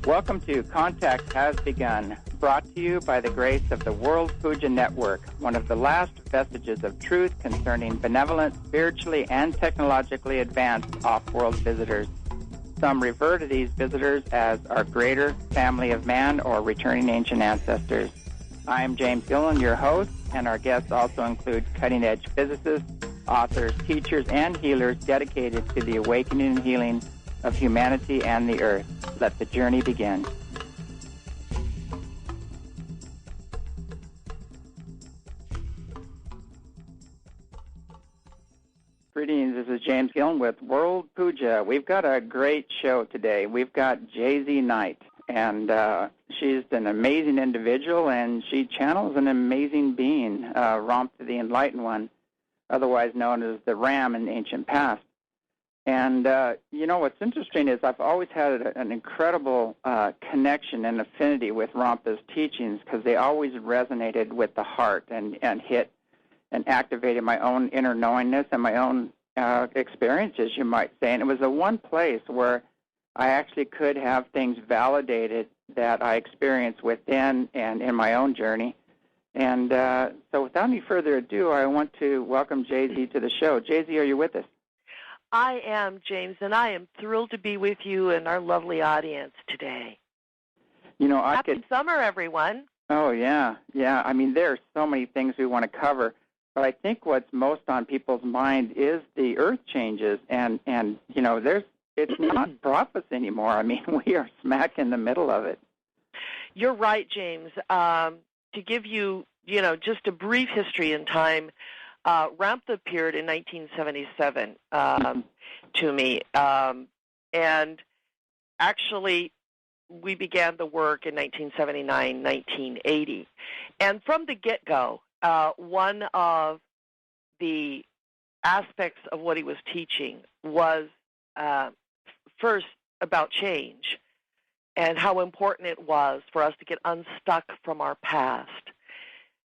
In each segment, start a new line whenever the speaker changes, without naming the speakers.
Welcome to Contact Has Begun, brought to you by the grace of the World Puja Network, one of the last vestiges of truth concerning benevolent, spiritually and technologically advanced off-world visitors. Some refer to these visitors as our greater family of man or returning ancient ancestors. I am James Gilliland, your host, and our guests also include cutting-edge physicists, authors, teachers, and healers dedicated to the awakening and healing of humanity and the earth. Let the journey begin. Greetings, this is James Gilliland with World Puja. We've got a great show today. We've got Jay-Z Knight, and she's an amazing individual, and she channels an amazing being, Ramtha, the Enlightened One, otherwise known as the Ram in the ancient past. And, what's interesting is I've always had an incredible connection and affinity with Ramtha's teachings because they always resonated with the heart and hit and activated my own inner knowingness and my own experiences, you might say. And it was the one place where I actually could have things validated that I experienced within and in my own journey. And so without any further ado, I want to welcome Jay-Z to the show. Jay-Z, are you with us?
I am, James, and I am thrilled to be with you and our lovely audience today. Happy summer, everyone.
Oh, yeah. I mean, there are so many things we want to cover, but I think what's most on people's mind is the earth changes, and it's not prophecy anymore. I mean, we are smack in the middle of it.
You're right, James. To give you, just a brief history in time, Ramtha appeared in 1977 to me, and actually we began the work in 1979, 1980. And from the get-go, one of the aspects of what he was teaching was first about change and how important it was for us to get unstuck from our past,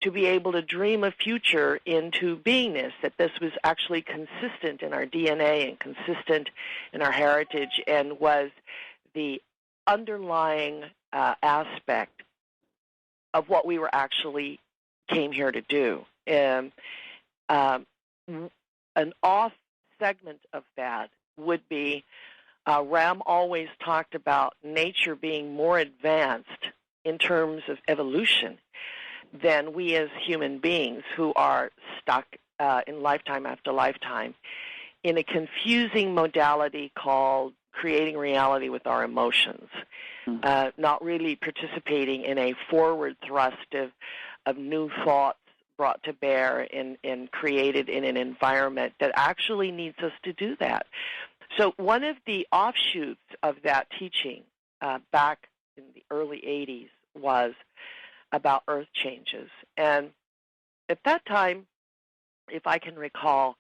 to be able to dream a future into beingness, that this was actually consistent in our DNA and consistent in our heritage and was the underlying aspect of what we were actually came here to do. And an off segment of that would be Ram always talked about nature being more advanced in terms of evolution than we as human beings who are stuck in lifetime after lifetime in a confusing modality called creating reality with our emotions, not really participating in a forward thrust of new thoughts brought to bear and created in an environment that actually needs us to do that. So one of the offshoots of that teaching back in the early 80s was about earth changes. And at that time, if I can recall,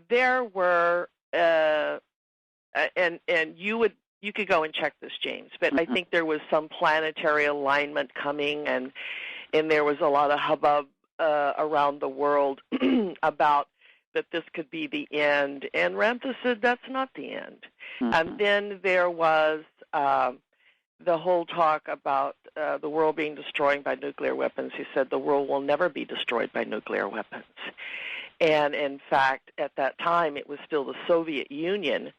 there were, and you could go and check this, James, but I think there was some planetary alignment coming, and there was a lot of hubbub around the world about that this could be the end. And Ramtha said that's not the end. And then there was the whole talk about the world being destroyed by nuclear weapons. He said the world will never be destroyed by nuclear weapons. And in fact, at that time, it was still the Soviet Union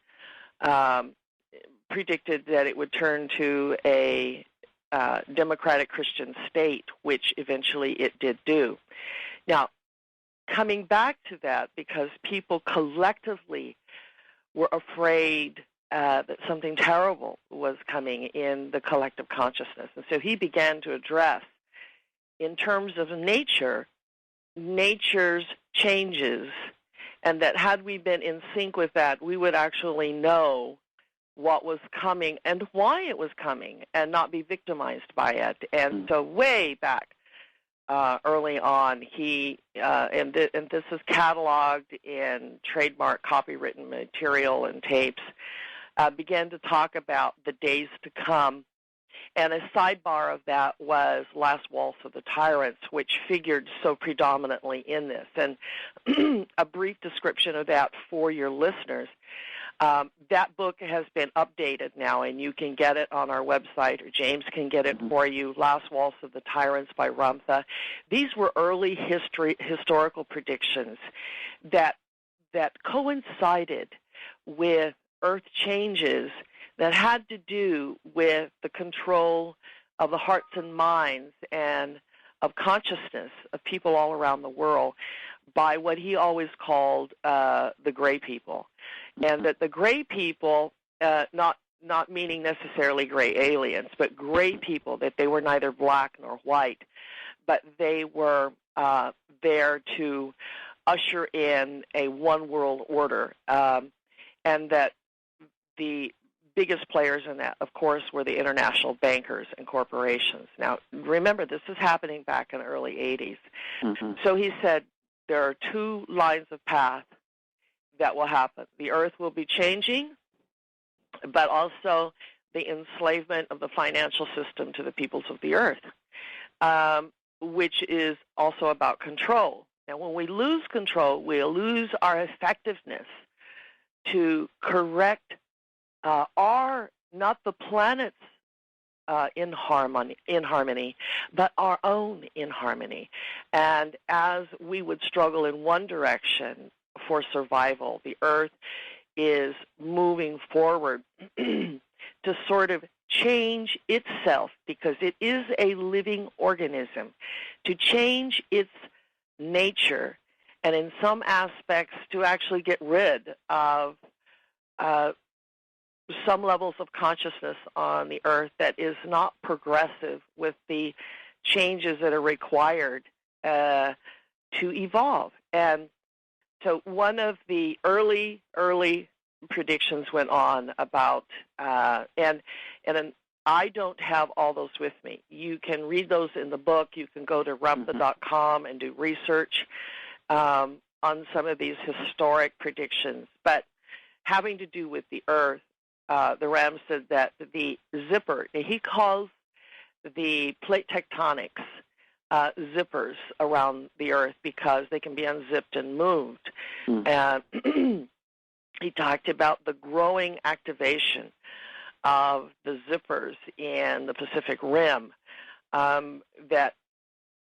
predicted that it would turn to a democratic Christian state, which eventually it did do. Now, coming back to that, because people collectively were afraid that something terrible was coming in the collective consciousness. And so he began to address, in terms of nature, nature's changes, and that had we been in sync with that, we would actually know what was coming and why it was coming and not be victimized by it. And so way back, early on. He and this is cataloged in trademark copywritten material and tapes. Began to talk about the days to come. And a sidebar of that was Last Waltz of the Tyrants, which figured so predominantly in this. And a brief description of that for your listeners. That book has been updated now, and you can get it on our website, or James can get it for you, Last Waltz of the Tyrants by Ramtha. These were early historical predictions that coincided with Earth changes that had to do with the control of the hearts and minds and of consciousness of people all around the world by what he always called the gray people. And that the gray people, not meaning necessarily gray aliens, but gray people, that they were neither black nor white, but they were there to usher in a one world order, and that the biggest players in that, of course, were the international bankers and corporations. Now, remember, this is happening back in the early 80s. Mm-hmm. So he said there are two lines of path that will happen. The earth will be changing, but also the enslavement of the financial system to the peoples of the earth, which is also about control. Now, when we lose control, we'll lose our effectiveness to correct not the planet's inharmony, but our own inharmony. And as we would struggle in one direction for survival, the earth is moving forward to sort of change itself, because it is a living organism, to change its nature, and in some aspects to actually get rid of some levels of consciousness on the earth that is not progressive with the changes that are required to evolve. And so one of the early predictions went on about, and I don't have all those with me. You can read those in the book. You can go to Ramtha.com and do research on some of these historic predictions. But having to do with the earth, the Ram said that the zipper, he calls the plate tectonics zippers around the earth because they can be unzipped and moved. And he talked about the growing activation of the zippers in the Pacific Rim. That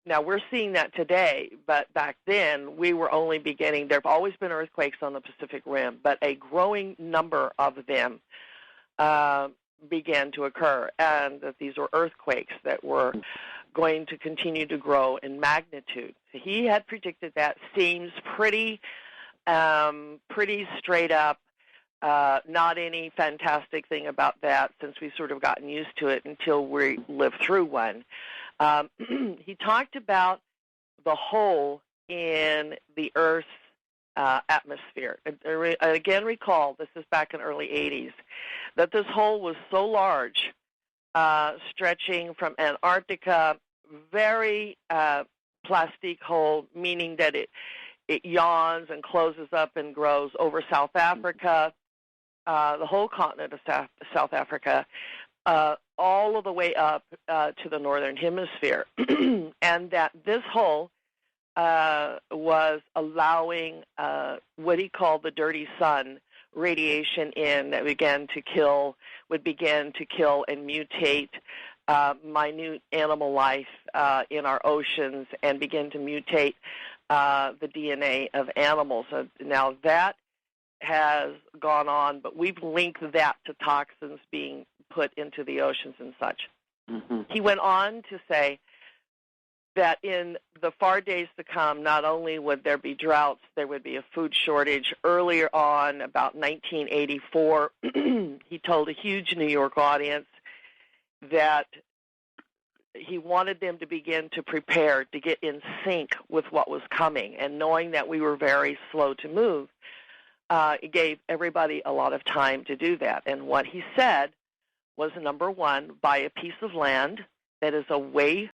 now we're seeing that today, but back then we were only beginning. There have always been earthquakes on the Pacific Rim, but a growing number of them began to occur, and that these were earthquakes that were going to continue to grow in magnitude. So he had predicted that. Seems pretty straight up. Not any fantastic thing about that, since we've sort of gotten used to it until we live through one. He talked about the hole in the Earth's atmosphere. Again, recall, this is back in early 80s, that this hole was so large, stretching from Antarctica, very plastic hole, meaning that it yawns and closes up and grows over South Africa, the whole continent of South Africa, all of the way up to the northern hemisphere. And that this hole was allowing what he called the dirty sun radiation in that would begin to kill and mutate minute animal life in our oceans and begin to mutate the DNA of animals. So now that has gone on, but we've linked that to toxins being put into the oceans and such. Mm-hmm. He went on to say that in the far days to come, not only would there be droughts, there would be a food shortage. Earlier on, about 1984, he told a huge New York audience that he wanted them to begin to prepare to get in sync with what was coming. And knowing that we were very slow to move, it gave everybody a lot of time to do that. And what he said was, number one, buy a piece of land that is away